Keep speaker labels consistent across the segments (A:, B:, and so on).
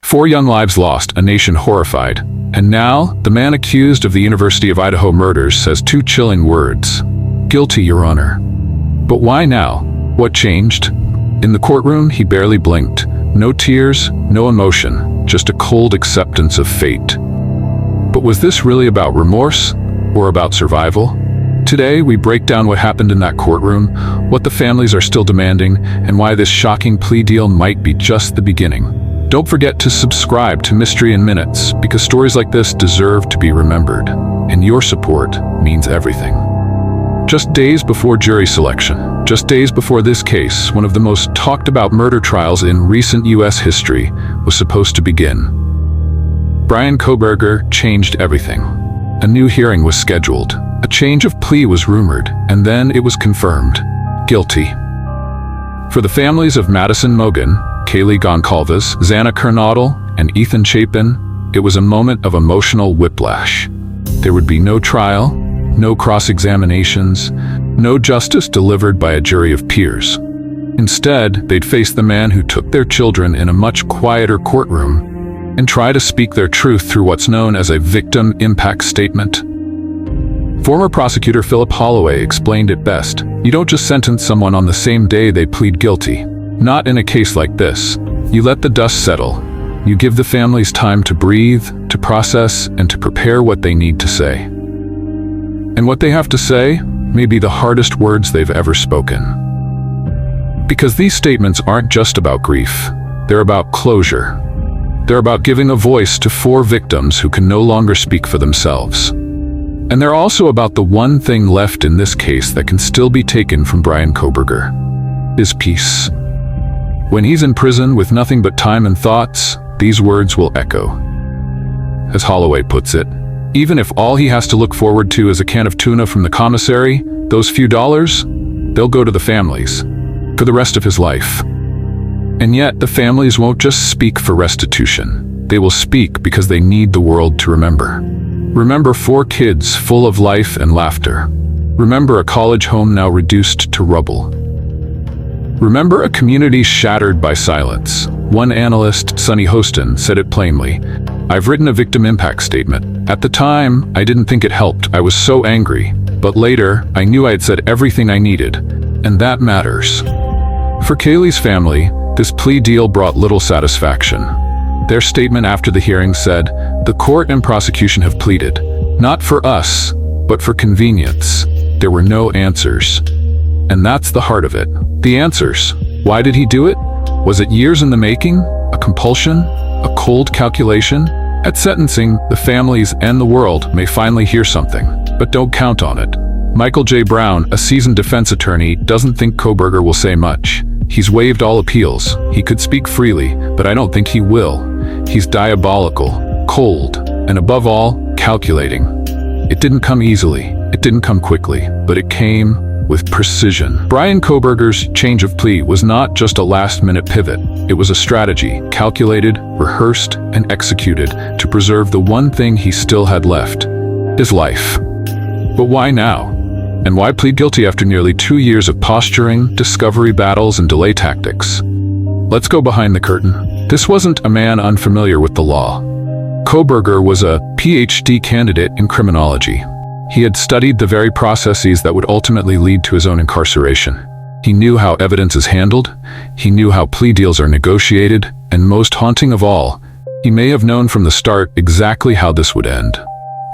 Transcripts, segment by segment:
A: 4 young lives lost, a nation horrified. And now, the man accused of the University of Idaho murders says 2 chilling words. Guilty, Your Honor. But why now? What changed? In the courtroom, he barely blinked. No tears, no emotion, just a cold acceptance of fate. But was this really about remorse or about survival? Today, we break down what happened in that courtroom, what the families are still demanding, and why this shocking plea deal might be just the beginning. Don't forget to subscribe to Mystery in Minutes, because stories like this deserve to be remembered, and your support means everything. Just days before jury selection, just days before this case, one of the most talked about murder trials in recent U.S. history, was supposed to begin. Bryan Kohberger changed everything. A new hearing was scheduled. A change of plea was rumored, and then it was confirmed. Guilty. For the families of Madison Mogen, Kaylee Goncalves, Xana Kernodle, and Ethan Chapin, it was a moment of emotional whiplash. There would be no trial, no cross-examinations, no justice delivered by a jury of peers. Instead, they'd face the man who took their children in a much quieter courtroom and try to speak their truth through what's known as a victim impact statement. Former prosecutor Philip Holloway explained it best. You don't just sentence someone on the same day they plead guilty. Not in a case like this. You let the dust settle. You give the families time to breathe, to process, and to prepare what they need to say. And what they have to say may be the hardest words they've ever spoken. Because these statements aren't just about grief. They're about closure. They're about giving a voice to 4 victims who can no longer speak for themselves. And they're also about the one thing left in this case that can still be taken from Bryan Kohberger: his peace. When he's in prison with nothing but time and thoughts, these words will echo. As Holloway puts it, even if all he has to look forward to is a can of tuna from the commissary, those few dollars, they'll go to the families for the rest of his life. And yet, the families won't just speak for restitution. They will speak because they need the world to remember. Remember 4 kids full of life and laughter. Remember a college home now reduced to rubble. Remember a community shattered by silence. One analyst, Sonny Hostin, said it plainly. I've written a victim impact statement. At the time, I didn't think it helped. I was so angry. But later, I knew I had said everything I needed. And that matters. For Kaylee's family, this plea deal brought little satisfaction. Their statement after the hearing said, the court and prosecution have pleaded, not for us, but for convenience. There were no answers. And that's the heart of it. The answers. Why did he do it? Was it years in the making? A compulsion? A cold calculation? At sentencing, the families and the world may finally hear something, but don't count on it. Michael J. Brown, a seasoned defense attorney, doesn't think Kohberger will say much. He's waived all appeals. He could speak freely, but I don't think he will. He's diabolical, cold, and above all, calculating. It didn't come easily. It didn't come quickly, but it came with precision. Bryan Kohberger's change of plea was not just a last-minute pivot. It was a strategy, calculated, rehearsed, and executed to preserve the one thing he still had left: his life. But why now? And why plead guilty after nearly 2 years of posturing, discovery battles, and delay tactics? Let's go behind the curtain. This wasn't a man unfamiliar with the law. Kohberger was a PhD candidate in criminology. He had studied the very processes that would ultimately lead to his own incarceration. He knew how evidence is handled, he knew how plea deals are negotiated, and most haunting of all, he may have known from the start exactly how this would end.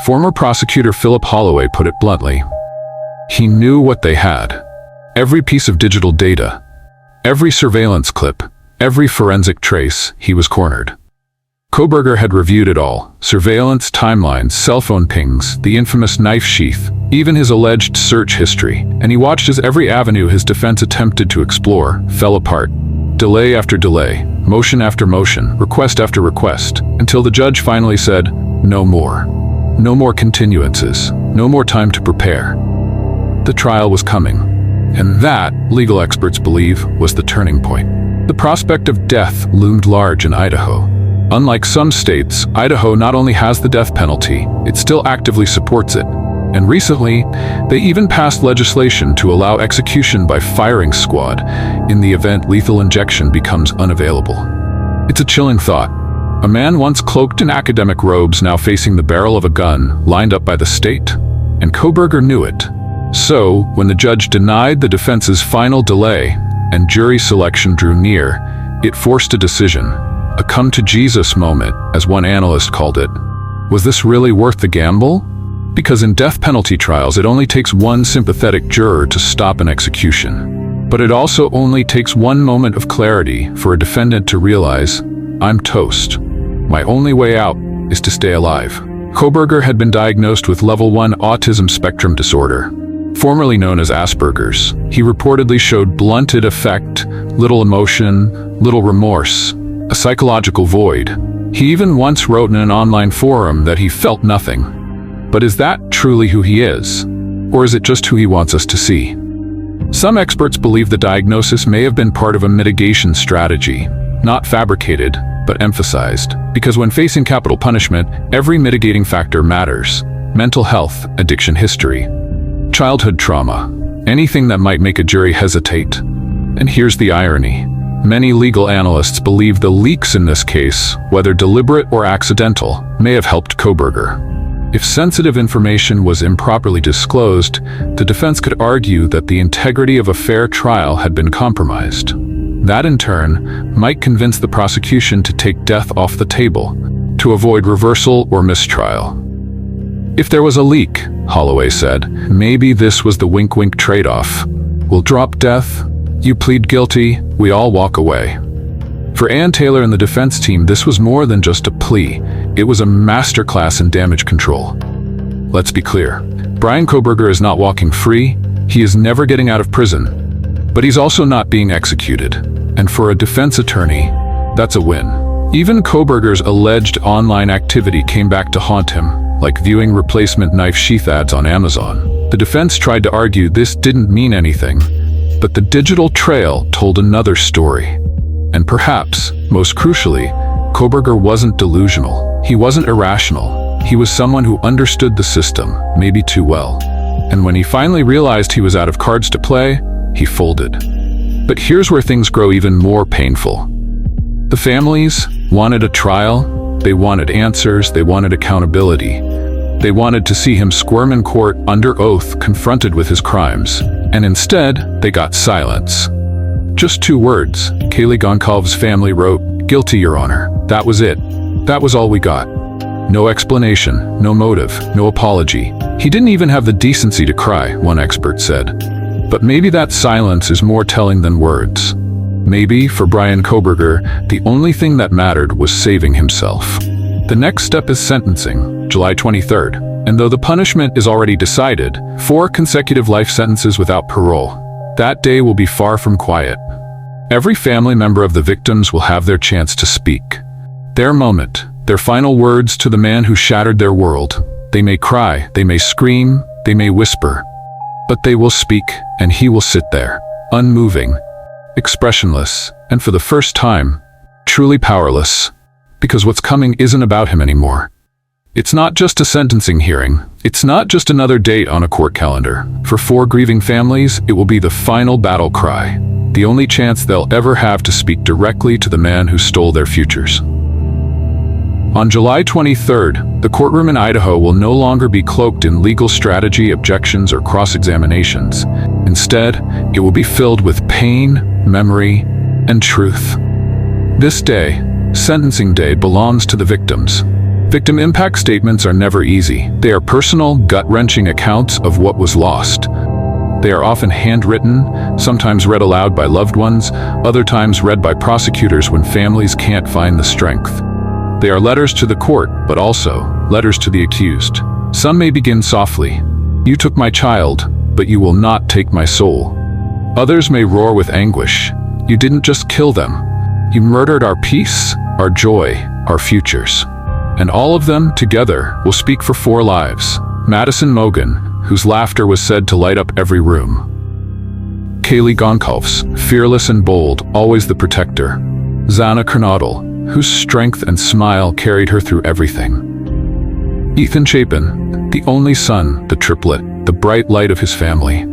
A: Former prosecutor Philip Holloway put it bluntly. He knew what they had. Every piece of digital data, every surveillance clip, every forensic trace, he was cornered. Kohberger had reviewed it all: surveillance, timelines, cell phone pings, the infamous knife sheath, even his alleged search history, and he watched as every avenue his defense attempted to explore fell apart. Delay after delay, motion after motion, request after request, until the judge finally said, no more. No more continuances, no more time to prepare. The trial was coming, and that, legal experts believe, was the turning point. The prospect of death loomed large in Idaho. Unlike some states, Idaho not only has the death penalty, it still actively supports it. And recently, they even passed legislation to allow execution by firing squad in the event lethal injection becomes unavailable. It's a chilling thought. A man once cloaked in academic robes now facing the barrel of a gun lined up by the state. And Kohberger knew it. So, when the judge denied the defense's final delay and jury selection drew near, it forced a decision, a come-to-Jesus moment, as one analyst called it. Was this really worth the gamble? Because in death penalty trials, it only takes one sympathetic juror to stop an execution. But it also only takes one moment of clarity for a defendant to realize, I'm toast. My only way out is to stay alive. Kohberger had been diagnosed with level 1 autism spectrum disorder, formerly known as Asperger's. He reportedly showed blunted affect, little emotion, little remorse, a psychological void. He even once wrote in an online forum that he felt nothing. But is that truly who he is? Or is it just who he wants us to see? Some experts believe the diagnosis may have been part of a mitigation strategy, not fabricated, but emphasized. Because when facing capital punishment, every mitigating factor matters. Mental health, addiction history, childhood trauma, anything that might make a jury hesitate. And here's the irony. Many legal analysts believe the leaks in this case, whether deliberate or accidental, may have helped Kohberger. If sensitive information was improperly disclosed, the defense could argue that the integrity of a fair trial had been compromised. That, in turn, might convince the prosecution to take death off the table, to avoid reversal or mistrial. If there was a leak, Holloway said, maybe this was the wink-wink trade-off. We'll drop death, you plead guilty, we all walk away. For Ann Taylor and the defense team, this was more than just a plea. It was a masterclass in damage control. Let's be clear. Bryan Kohberger is not walking free. He is never getting out of prison. But he's also not being executed. And for a defense attorney, that's a win. Even Kohberger's alleged online activity came back to haunt him, like viewing replacement knife sheath ads on Amazon. The defense tried to argue this didn't mean anything, but the digital trail told another story. And perhaps, most crucially, Kohberger wasn't delusional. He wasn't irrational. He was someone who understood the system, maybe too well. And when he finally realized he was out of cards to play, he folded. But here's where things grow even more painful. The families wanted a trial, they wanted answers, they wanted accountability. They wanted to see him squirm in court under oath, confronted with his crimes. And instead, they got silence. Just 2 words. Kaylee Goncalves' family wrote, "Guilty, Your Honor." That was it. That was all we got. No explanation, no motive, no apology. He didn't even have the decency to cry, one expert said. But maybe that silence is more telling than words. Maybe, for Bryan Kohberger, the only thing that mattered was saving himself. The next step is sentencing, July 23rd. And though the punishment is already decided, 4 consecutive life sentences without parole, that day will be far from quiet. Every family member of the victims will have their chance to speak. Their moment, their final words to the man who shattered their world. They may cry, they may scream, they may whisper, but they will speak, and he will sit there, unmoving, expressionless, and for the first time, truly powerless, because what's coming isn't about him anymore. It's not just a sentencing hearing. It's not just another date on a court calendar. For 4 grieving families, it will be the final battle cry, the only chance they'll ever have to speak directly to the man who stole their futures. On July 23rd, the courtroom in Idaho will no longer be cloaked in legal strategy, objections, or cross-examinations. Instead, it will be filled with pain, memory, and truth. This day, sentencing day, belongs to the victims. Victim impact statements are never easy. They are personal, gut-wrenching accounts of what was lost. They are often handwritten, sometimes read aloud by loved ones, other times read by prosecutors when families can't find the strength. They are letters to the court, but also letters to the accused. Some may begin softly. "You took my child, but you will not take my soul." Others may roar with anguish. "You didn't just kill them. You murdered our peace, our joy, our futures." And all of them, together, will speak for 4 lives. Madison Mogen, whose laughter was said to light up every room. Kaylee Goncalves, fearless and bold, always the protector. Xana Kernodle, whose strength and smile carried her through everything. Ethan Chapin, the only son, the triplet, the bright light of his family.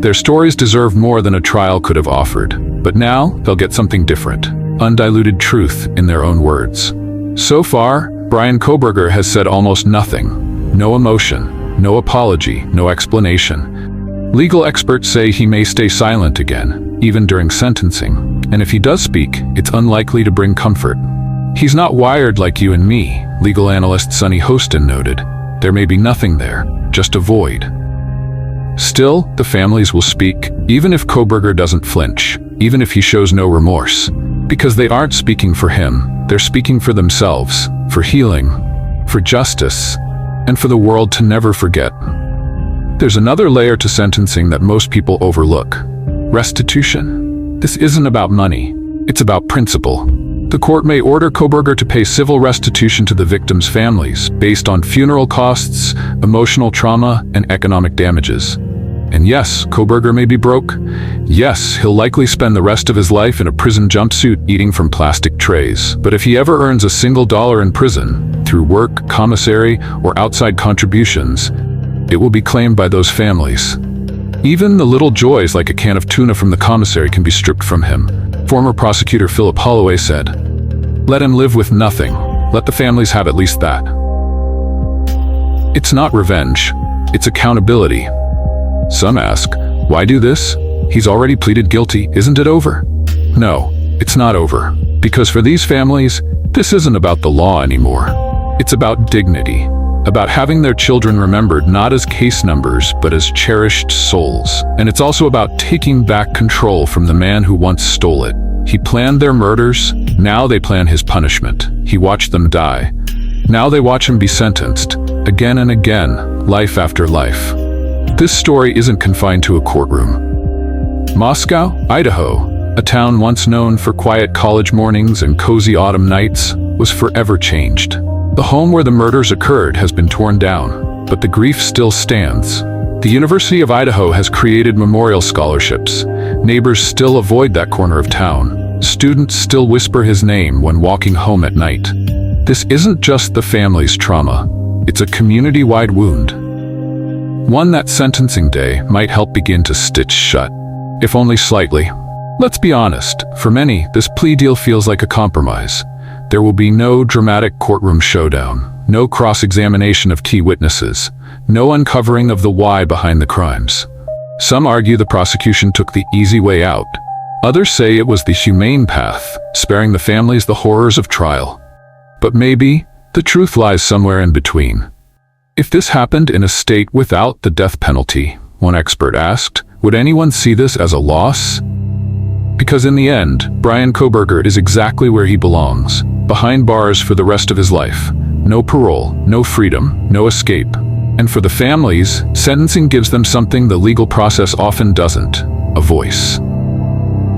A: Their stories deserve more than a trial could have offered, but now they'll get something different. Undiluted truth in their own words. So far, Bryan Kohberger has said almost nothing. No emotion, no apology, no explanation. Legal experts say he may stay silent again, even during sentencing, and if he does speak, it's unlikely to bring comfort. He's not wired like you and me, legal analyst Sunny Hostin noted. There may be nothing there, just a void. Still, the families will speak, even if Kohberger doesn't flinch, even if he shows no remorse. Because they aren't speaking for him, they're speaking for themselves, for healing, for justice, and for the world to never forget. There's another layer to sentencing that most people overlook. Restitution. This isn't about money, it's about principle. The court may order Kohberger to pay civil restitution to the victims' families based on funeral costs, emotional trauma, and economic damages. And yes, Kohberger may be broke. Yes, he'll likely spend the rest of his life in a prison jumpsuit eating from plastic trays. But if he ever earns a single dollar in prison, through work, commissary, or outside contributions, it will be claimed by those families. Even the little joys like a can of tuna from the commissary can be stripped from him. Former prosecutor Philip Holloway said, "Let him live with nothing. Let the families have at least that." It's not revenge, it's accountability. Some ask, why do this? He's already pleaded guilty, isn't it over? No, it's not over. Because for these families, this isn't about the law anymore. It's about dignity, about having their children remembered not as case numbers, but as cherished souls. And it's also about taking back control from the man who once stole it. He planned their murders, now they plan his punishment. He watched them die. Now they watch him be sentenced, again and again, life after life. This story isn't confined to a courtroom. Moscow, Idaho, a town once known for quiet college mornings and cozy autumn nights, was forever changed. The home where the murders occurred has been torn down, but the grief still stands. The University of Idaho has created memorial scholarships. Neighbors still avoid that corner of town. Students still whisper his name when walking home at night. This isn't just the family's trauma. It's a community-wide wound. One that sentencing day might help begin to stitch shut, if only slightly. Let's be honest, for many, this plea deal feels like a compromise. There will be no dramatic courtroom showdown, no cross-examination of key witnesses, no uncovering of the why behind the crimes. Some argue the prosecution took the easy way out. Others say it was the humane path, sparing the families the horrors of trial. But maybe the truth lies somewhere in between. If this happened in a state without the death penalty, one expert asked, would anyone see this as a loss? Because in the end, Bryan Kohberger is exactly where he belongs, behind bars for the rest of his life. No parole, no freedom, no escape. And for the families, sentencing gives them something the legal process often doesn't, a voice.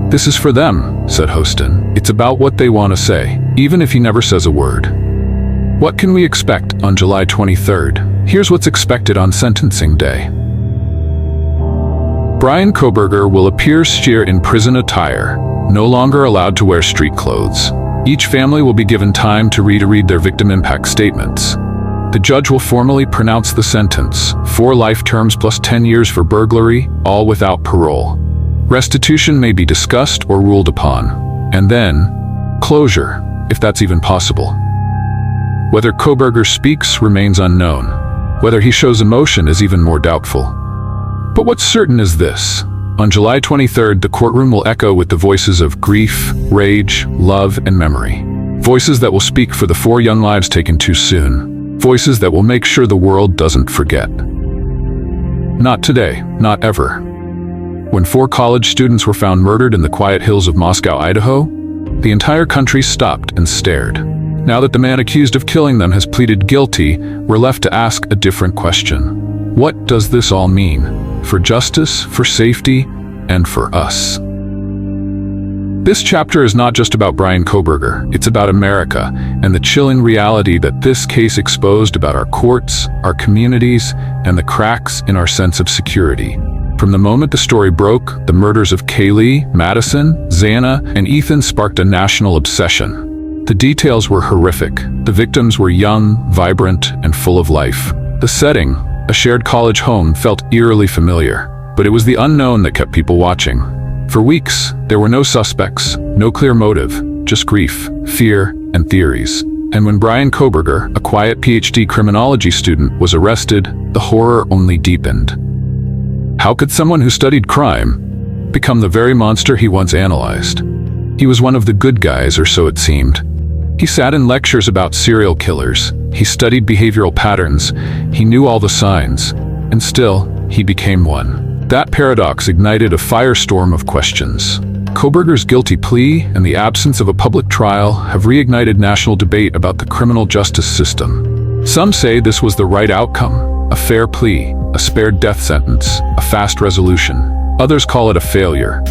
A: This is for them, said Hostin. It's about what they want to say, even if he never says a word. What can we expect on July 23rd? Here's what's expected on sentencing day. Bryan Kohberger will appear in prison attire, no longer allowed to wear street clothes. Each family will be given time to read their victim impact statements. The judge will formally pronounce the sentence, 4 life terms plus 10 years for burglary, all without parole. Restitution may be discussed or ruled upon. And then, closure, if that's even possible. Whether Kohberger speaks remains unknown. Whether he shows emotion is even more doubtful. But what's certain is this. On July 23rd, the courtroom will echo with the voices of grief, rage, love, and memory. Voices that will speak for the 4 young lives taken too soon. Voices that will make sure the world doesn't forget. Not today, not ever. When 4 college students were found murdered in the quiet hills of Moscow, Idaho, the entire country stopped and stared. Now that the man accused of killing them has pleaded guilty, we're left to ask a different question. What does this all mean? For justice, for safety, and for us? This chapter is not just about Bryan Kohberger, it's about America, and the chilling reality that this case exposed about our courts, our communities, and the cracks in our sense of security. From the moment the story broke, the murders of Kaylee, Madison, Xana, and Ethan sparked a national obsession. The details were horrific. The victims were young, vibrant, and full of life. The setting, a shared college home, felt eerily familiar, but it was the unknown that kept people watching. For weeks, there were no suspects, no clear motive, just grief, fear, and theories. And when Bryan Kohberger, a quiet PhD criminology student, was arrested, the horror only deepened. How could someone who studied crime become the very monster he once analyzed? He was one of the good guys, or so it seemed. He sat in lectures about serial killers. He studied behavioral patterns. He knew all the signs. And still, he became one. That paradox ignited a firestorm of questions. Kohberger's guilty plea and the absence of a public trial have reignited national debate about the criminal justice system. Some say this was the right outcome, a fair plea, a spared death sentence, a fast resolution. Others call it a failure.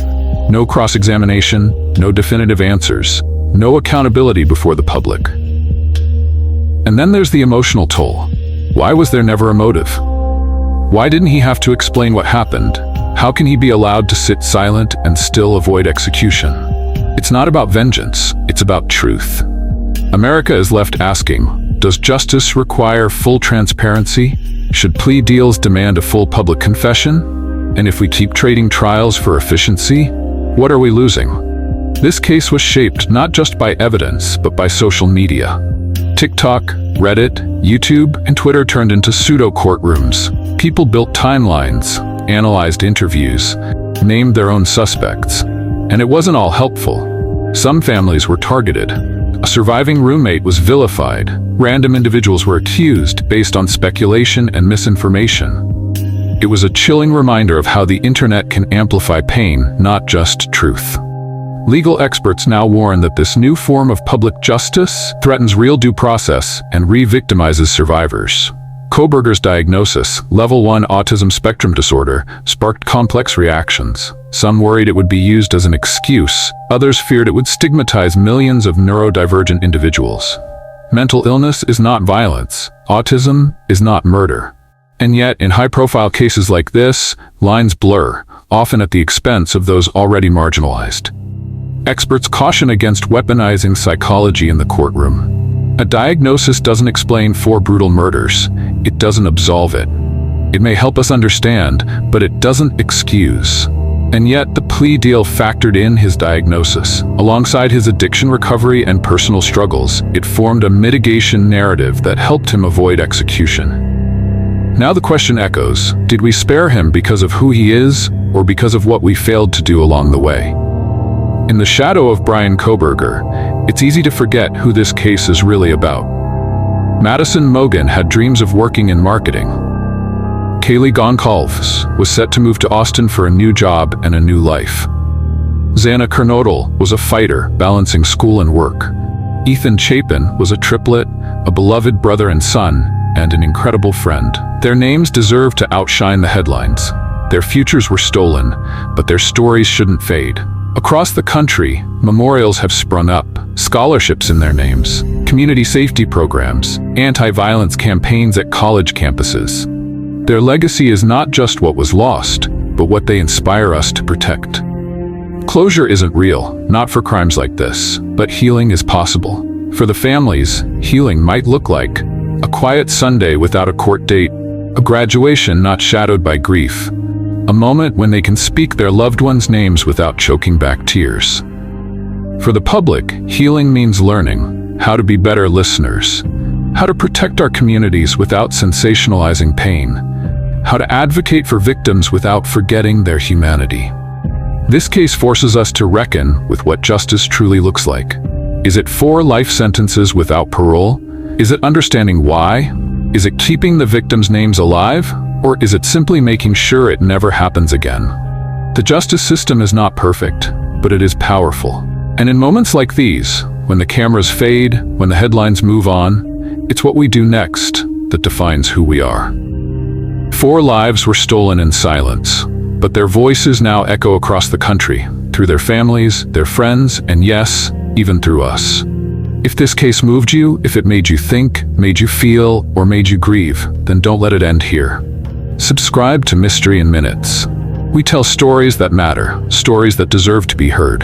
A: No cross-examination, no definitive answers, no accountability before the public. And then there's the emotional toll. Why was there never a motive? Why didn't he have to explain what happened? How can he be allowed to sit silent and still avoid execution? It's not about vengeance, it's about truth. America is left asking, does justice require full transparency? Should plea deals demand a full public confession? And if we keep trading trials for efficiency, what are we losing? This case was shaped not just by evidence, but by social media. TikTok, Reddit, YouTube, and Twitter turned into pseudo-courtrooms. People built timelines, analyzed interviews, named their own suspects. And it wasn't all helpful. Some families were targeted. A surviving roommate was vilified. Random individuals were accused based on speculation and misinformation. It was a chilling reminder of how the internet can amplify pain, not just truth. Legal experts now warn that this new form of public justice threatens real due process and re-victimizes survivors. Kohberger's diagnosis, level 1 autism spectrum disorder, sparked complex reactions. Some worried it would be used as an excuse. Others feared it would stigmatize millions of neurodivergent individuals. Mental illness is not violence. Autism is not murder. And yet, in high-profile cases like this, lines blur, often at the expense of those already marginalized. Experts caution against weaponizing psychology in the courtroom. A diagnosis doesn't explain 4 brutal murders. It doesn't absolve it. It may help us understand, but it doesn't excuse. And yet, the plea deal factored in his diagnosis. Alongside his addiction recovery and personal struggles, it formed a mitigation narrative that helped him avoid execution. Now the question echoes, did we spare him because of who he is, or because of what we failed to do along the way? In the shadow of Bryan Kohberger, it's easy to forget who this case is really about. Madison Mogen had dreams of working in marketing. Kaylee Goncalves was set to move to Austin for a new job and a new life. Xana Kernodle was a fighter balancing school and work. Ethan Chapin was a triplet, a beloved brother and son, and an incredible friend. Their names deserve to outshine the headlines. Their futures were stolen, but their stories shouldn't fade. Across the country, memorials have sprung up, scholarships in their names, community safety programs, anti-violence campaigns at college campuses. Their legacy is not just what was lost, but what they inspire us to protect. Closure isn't real, not for crimes like this, but healing is possible. For the families, healing might look like a quiet Sunday without a court date, a graduation not shadowed by grief, a moment when they can speak their loved ones' names without choking back tears. For the public, healing means learning how to be better listeners, how to protect our communities without sensationalizing pain, how to advocate for victims without forgetting their humanity. This case forces us to reckon with what justice truly looks like. Is it 4 life sentences without parole? Is it understanding why? Is it keeping the victims' names alive? Or is it simply making sure it never happens again? The justice system is not perfect, but it is powerful. And in moments like these, when the cameras fade, when the headlines move on, it's what we do next that defines who we are. 4 lives were stolen in silence, but their voices now echo across the country, through their families, their friends, and yes, even through us. If this case moved you, if it made you think, made you feel, or made you grieve, then don't let it end here. Subscribe to Mystery in Minutes. We tell stories that matter, stories that deserve to be heard.